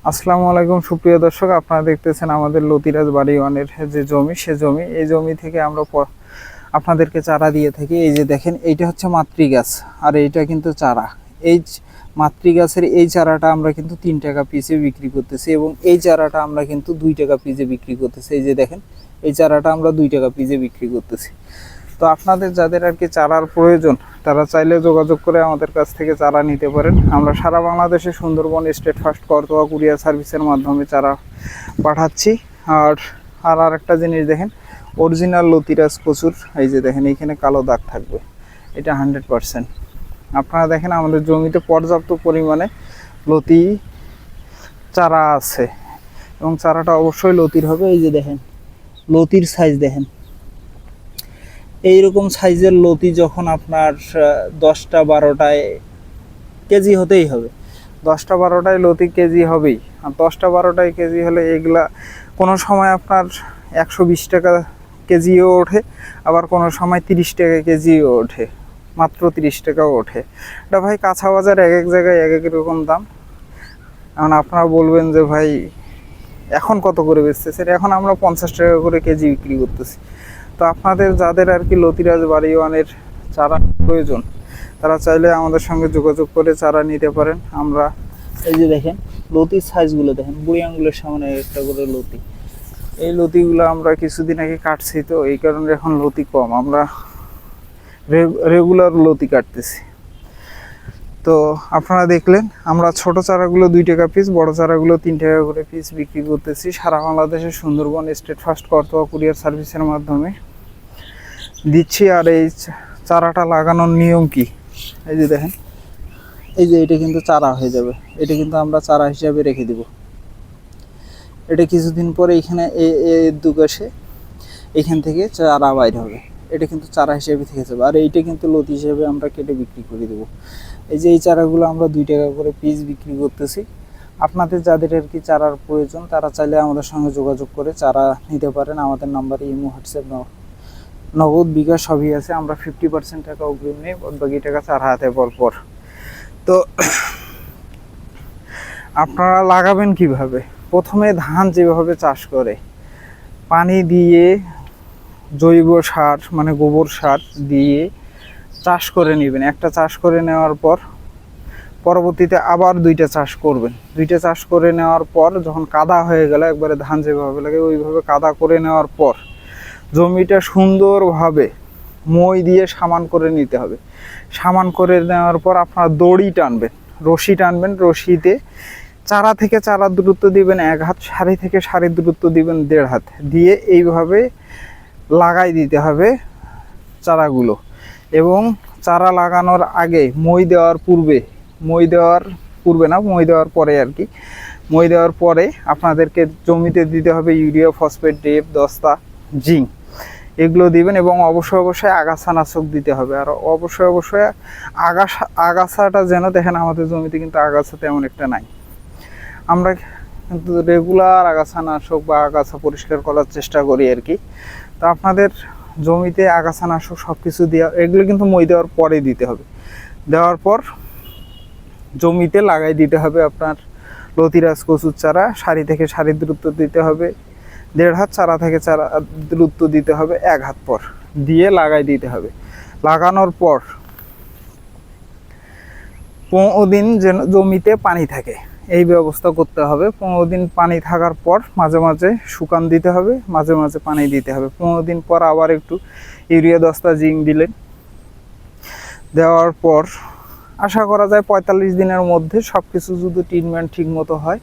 আসসালামু আলাইকুম সুপ্রিয় দর্শক, আপনারা দেখতেছেন আমাদের লতিরাজ বাড়ি ওয়ানের যে জমি, সে জমি এই জমি থেকে আমরা আপনাদেরকে চারা দিয়ে থাকি। এই যে দেখেন, এইটা হচ্ছে মাতৃ গাছ আর এইটা কিন্তু চারা। এই মাতৃ গাছের এই চারাটা আমরা কিন্তু 3 টাকা পিসে বিক্রি করতেছি এবং এই চারাটা আমরা কিন্তু 2 টাকা পিসে বিক্রি করতেছি। এই যে দেখেন, এই চারাটা আমরা 2 টাকা পিসে বিক্রি করতেছি। তো আপনাদের যাদের আর কি চারার প্রয়োজন, তারা চাইলে যোগাযোগ করে আমাদের কাছ থেকে চারা নিতে পারেন। আমরা সারা বাংলাদেশে Sundarban state first Karatoya courier সার্ভিসের মাধ্যমে চারা পাঠাচ্ছি। আর একটা জিনিস দেখেন, অরিজিনাল লতিরাজ কচুর এই যে দেখেন, এইখানে কালো দাগ থাকবে, এটা 100%। আপনারা দেখেন আমাদের জমিতে পর্যাপ্ত পরিমাণে লতি চারা আছে এবং চারাটা অবশ্যই লতির হবে। এই যে দেখেন, লতির সাইজ দেখেন, এইরকম সাইজের লতি যখন আপনার 10টা 12টায় কেজি হতেই হবে, 10টা 12টায় লতি কেজি হবেই। আর 10টা 12টায় কেজি হলে এগুলা কোনো সময় আপনার 120 টাকা কেজিও ওঠে, আবার কোনো সময় 30 টাকা কেজিও ওঠে, মাত্র 30 টাকাও ওঠে। এটা ভাই কাঁচা বাজার এক এক জায়গায় এক এক রকম দাম। এখন আপনারা বলবেন যে ভাই এখন কত করে বেচতেছেন, এখন আমরা 50 টাকা করে কেজি বিক্রি করতেছি। তো আপনাদের যাদের আর কি লতিরাজ বাড়ি ওয়ানের চারা প্রয়োজন, তারা চাইলে আমাদের সঙ্গে যোগাযোগ করে চারা নিতে পারেন। আমরা এই যে দেখেন লতির সাইজগুলো দেখেন, বুড়ি আঙ্গুলের সামনে একটা করে লতি। এই লতিগুলো আমরা কিছুদিন আগে কাটছি, তো এই কারণে এখন লতি কম, আমরা রেগুলার লতি কাটতেছি। তো আপনারা দেখলেন আমরা ছোট চারাগুলো 2 টাকা পিস, বড় চারাগুলো 3 টাকা করে পিস বিক্রি করতেছি সারা বাংলাদেশে Sundarban state first Karatoya courier সার্ভিসের মাধ্যমে দিচ্ছি। আর এই চারাটা লাগানোর নিয়ম কি, এই যে দেখেন, এই যে এটা কিন্তু চারা হয়ে যাবে, এটা কিন্তু আমরা চারা হিসাবে রেখে দিব। এটা কিছুদিন পরে এখানে দুপাশে এখান থেকে চারা বাইর হবে, এটা কিন্তু চারা হিসেবে থেকে যাবে। আর এইটা কিন্তু লতি হিসেবে আমরা কেটে বিক্রি করে দেবো। এই যে এই চারাগুলো আমরা 2 টাকা করে পিস বিক্রি করতেছি। আপনাদের যাদের আর কি চারার প্রয়োজন, তারা চাইলে আমাদের সঙ্গে যোগাযোগ করে চারা নিতে পারেন। আমাদের নাম্বারে ইমো, হোয়াটসঅ্যাপ, নগদ, বিকাশ সবই আছে। আমরা 50% টাকা অগ্রিম নেই, বাকি টাকা চার হাতে পর। তো আপনারা লাগাবেন কিভাবে? প্রথমে ধান যেভাবে চাষ করে পানি দিয়ে, জৈব সার মানে গোবর সার দিয়ে চাষ করে নেবেন। একটা চাষ করে নেওয়ার পর পরবর্তীতে আবার 2টা চাষ করবেন। 2টা চাষ করে নেওয়ার পর যখন কাদা হয়ে গেল, একবারে ধান যেভাবে লাগে ওইভাবে কাদা করে নেওয়ার পর জমিটা সুন্দরভাবে মই দিয়ে সমান করে নিতে হবে। সমান করে নেওয়ার পর আপনারা দড়ি টানবেন, রশি টানবেন। রশিতে চারা থেকে চারা দূরত্ব দিবেন 1 হাত, সারি থেকে সারি দূরত্ব দিবেন 1.5 হাত, দিয়ে এইভাবে লাগাই দিতে হবে চারাগুলো। এবং চারা লাগানোর আগে মই দেওয়ার পরে আর কি, মই দেওয়ার পরে আপনাদেরকে জমিতে দিতে হবে ইউরিয়া, ফসফেট, DAP, দস্তা, জিঙ্ক, এগুলো দিবেন। এবং অবশ্যই আগাছানাশক দিতে হবে। আর অবশ্যই আগাছাটা যেন, দেখেন আমাদের জমিতে কিন্তু আগাছা তেমন একটা নাই, আমরা কিন্তু রেগুলার আগাছানাশক বা আগাছা পরিষ্কার করার চেষ্টা করি আর কি। তো আপনাদের জমিতে আগাছানাশক সব কিছু দেওয়া, এগুলো কিন্তু মই দেওয়ার পরে দিতে হবে। দেওয়ার পর জমিতে লাগাই দিতে হবে আপনার লতিরাজ কচুর চারা। সারি থেকে সারি দূরত্ব দিতে হবে 1.5 হাত, চারা থেকে চারা দূরত্ব দিতে হবে 1 হাত পর, দিয়ে লাগাই দিতে হবে। লাগানোর পর 15 দিন যেন জমিতে পানি থাকে এই ব্যবস্থা করতে হবে। 15 দিন পানি থাকার পর মাঝে মাঝে শুকান দিতে হবে, মাঝে মাঝে পানি দিতে হবে। 15 দিন পর আবার একটু ইউরিয়া, দস্তা, জিঙ্ক দিলেন। দেওয়ার পর আশা করা যায় 45 দিনের মধ্যে সব কিছু যদি ট্রিটমেন্ট ঠিক মতো হয়,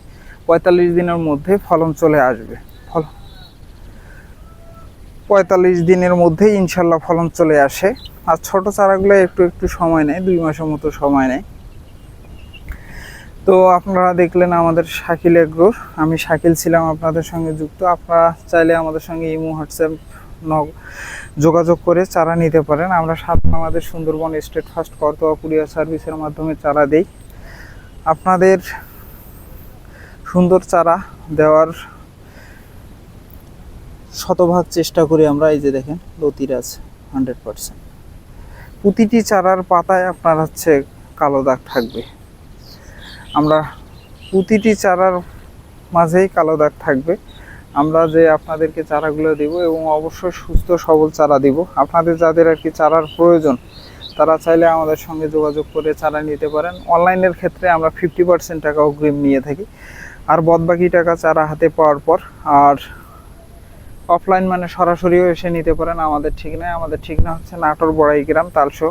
45 দিনের মধ্যে ফলন চলে আসবে। 45 দিনের মধ্যে ইনশাল্লাহ ফলন চলে আসে। আর ছোট চারাগুলো একটু সময় নেয়, 2 মাসের মতো সময় নেয়। তো আপনারা দেখলেন আমাদের শাকিল এগ্রোর, আমি শাকিল ছিলাম আপনাদের সঙ্গে যুক্ত। আপনারা চাইলে আমাদের সঙ্গে ইমো, হোয়াটসঅ্যাপ, যোগাযোগ করে চারা নিতে পারেন। আমরা আমাদের Sundarban state first Karatoya courier সার্ভিসের মাধ্যমে চারা দেই। আপনাদের সুন্দর চারা দেওয়ার শতভাগ চেষ্টা করি আমরা। এই যে দেখেন লতিরাজ 100%। প্রতিটি চারার পাতায় আপনার হচ্ছে কালো দাগ থাকবে। আমরা প্রতিটি চারার মাঝেই কালো দাগ থাকবে। আমরা যে আপনাদেরকে চারাগুলো দিব এবং অবশ্যই সুস্থ সবল চারা দিব। আপনাদের যাদের আর কি চারার প্রয়োজন তারা চাইলে আমাদের সঙ্গে যোগাযোগ করে চারা নিতে পারেন। অনলাইনের ক্ষেত্রে আমরা 50% টাকা অগ্রিম নিয়ে থাকি, আর বাদবাকি টাকা চারা হাতে পাওয়ার পর। আর অফলাইন মানে সরাসরিও এসে নিতে পারেন। আমাদের ঠিকানা হচ্ছে নাটোর বড়াই গ্রাম, তালশো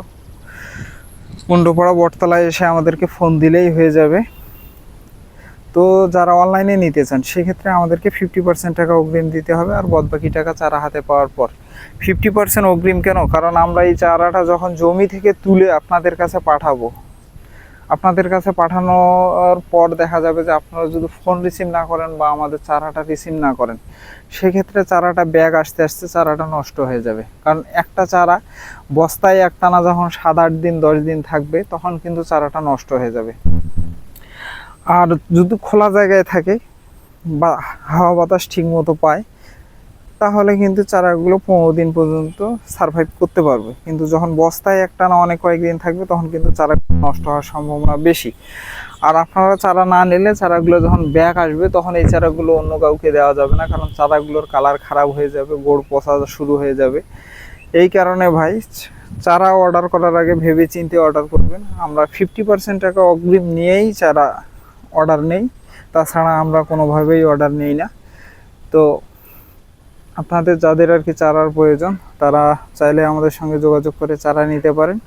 কুণ্ডপাড়া বটতলায় এসে আমাদেরকে ফোন দিলেই হয়ে যাবে। তো যারা অনলাইনে নিতে চান সেক্ষেত্রে আমাদেরকে 50% টাকা অগ্রিম দিতে হবে, আর বাদবাকি টাকা চারা হাতে পাওয়ার পর। 50% অগ্রিম কেন? কারণ আমরা এই চারাটা যখন জমি থেকে তুলে আপনাদের কাছে পাঠাবো, আপনাদের কাছে পাঠানোর পর দেখা যাবে যে আপনারা যদি ফোন রিসিভ না করেন বা আমাদের চারাটা রিসিভ না করেন, সেক্ষেত্রে চারাটা ব্যাগ আসতে আসতে চারাটা নষ্ট হয়ে যাবে। কারণ একটা চারা বস্তায় একটানা যখন 7-8 দিন 10 দিন থাকবে তখন কিন্তু চারাটা নষ্ট হয়ে যাবে। আর যদি খোলা জায়গায় থাকে বা হাওয়া বাতাস ঠিক মতো পায় তাহলে কিন্তু চারাগুলো 15 দিন পর্যন্ত সারভাইভ করতে পারবে। কিন্তু যখন বস্তায় একটানা অনেক কয়েকদিন থাকবে তখন কিন্তু চারা নষ্ট হওয়ার সম্ভাবনা বেশি। আর আপনারা চারা না নিলে চারাগুলো যখন ব্যাগ আসবে তখন এই চারাগুলো অন্য কাউকে দেওয়া যাবে না, কারণ চারাগুলোর কালার খারাপ হয়ে যাবে, গোড় পচা শুরু হয়ে যাবে। এই কারণে ভাই চারা অর্ডার করার আগে ভেবে চিন্তে অর্ডার করবেন। আমরা 50% টাকা অগ্রিম নিয়েই চারা অর্ডার নেই, তাছাড়া আমরা কোনোভাবেই অর্ডার নেই না। তো আপনাদের যাদের আর কি চারার প্রয়োজন তারা চাইলে আমাদের সঙ্গে যোগাযোগ করে চারা নিতে পারেন।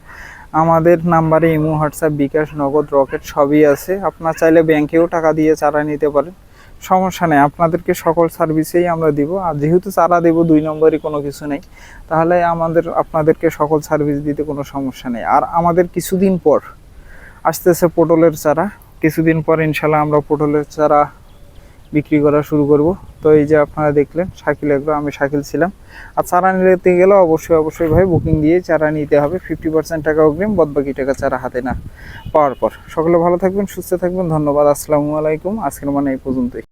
আমাদের নাম্বারে ইমো, হোয়াটসঅ্যাপ, বিকাশ, নগদ, রকেট সবই আছে। আপনারা চাইলে ব্যাংকেও টাকা দিয়ে চারা নিতে পারেন, সমস্যা নেই। আপনাদেরকে সকল সার্ভিসেই আমরা দিব। আর যেহেতু চারা দেব 2 নম্বরই কোনো কিছু নেই, তাহলে আপনাদেরকে সকল সার্ভিস দিতে কোনো সমস্যা নেই। আর আমাদের কিছুদিন পর আসতেছে পটলের চারা, কিছুদিন পর ইনশাল্লাহ আমরা পটলের চারা বিক্রি করা শুরু করব। তো এই যে আপনারা দেখলেন শাকিল এগ্রো, আমি শাকিল ছিলাম। আর চারা নিতে গেলে অবশ্যই ভাই বুকিং দিয়ে চারা নিতে হবে। 50% টাকা অগ্রিম, বাদবাকি টাকা চারা হাতে না পাওয়ার পর। সকলে ভালো থাকবেন, সুস্থ থাকবেন, ধন্যবাদ। আসসালামু আলাইকুম। আজকের মানে এই পর্যন্তই।